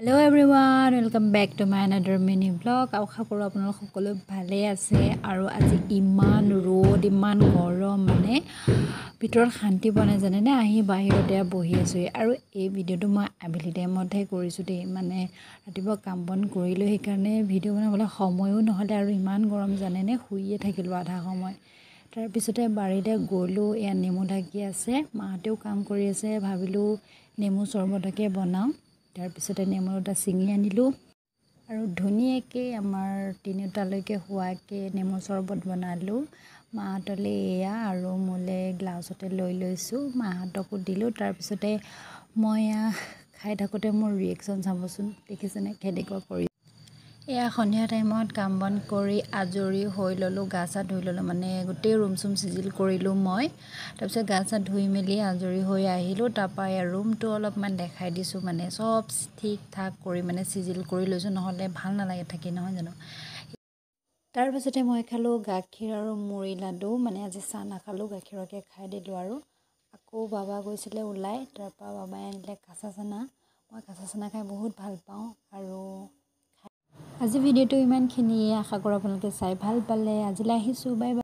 Hello everyone, welcome back to my another mini vlog. আশা কৰোঁ আপোনালোক সকলো ভালে আছে আৰু আজি ইমান ৰ'দ ইমান গৰম মানে ভিতৰত শান্তি বনে জানেনে আহি বাহিৰতে বহি আছো আৰু এই ভিডিওটো মই আবেলি টাইমতহে কৰিছো দেই মানে ৰাতিপুৱা কাম বন কৰিলো সেই কাৰণে ভিডিও বনাবলৈ সময়ো নহলে আৰু ইমান গৰম জানেনে শুইয়ে থাকিলো আধা সময় তাৰ পিছতে বাৰীতে গলো এয়া নেমু লাগি আছে মাহঁতেও কাম কৰি আছে ভাবিলো নেমু চৰবতকে বনাও তাৰ পিছতে নেমু এটা চিঙি আনিলো আৰু ধুনীয়াকৈ আমাৰ তিনিটালৈকে হোৱাকৈ নেমু চৰবত বনালো মাহঁতলে এয়া আৰু মোলে গ্লাছতে লৈ লৈছোঁ মাহঁতকো দিলোঁ তাৰ পিছতে মই খাই থাকোঁতে মোৰ ৰিয়েকশ্যন চাবচোন দেখিছেনে কেনেকুৱা কৰি এয়া সন্ধিয়া টাইমত কাম বন কৰি আজৰি হৈ ল'লোঁ গা চা ধুই ল'লোঁ মানে গোটেই ৰুম চুম চিজিল কৰিলোঁ মই তাৰপিছত গা চা ধুই মেলি আজৰি হৈ আহিলোঁ তাৰপৰা এই ৰুমটো অলপমান দেখাই দিছোঁ মানে চব ঠিক ঠাক কৰি মানে চিজিল কৰি লৈছোঁ নহ'লে ভাল নালাগে থাকি নহয় জানো তাৰপিছতে মই খালোঁ গাখীৰ আৰু মুড়ি লাডু মানে আজি চাহ নাখালোঁ গাখীৰকে খাই দিলোঁ আৰু আকৌ বাবা গৈছিলে ওলাই তাৰপৰা বাবাই আনিলে কাঁচা চানা মই কাঁচা চানা খাই বহুত ভাল পাওঁ আৰু আজি ভিডিওটো ইমানখিনিয়ে আশা কৰোঁ আপোনালোকে চাই ভাল পালে আজিলৈ আহিছোঁ বাই বাই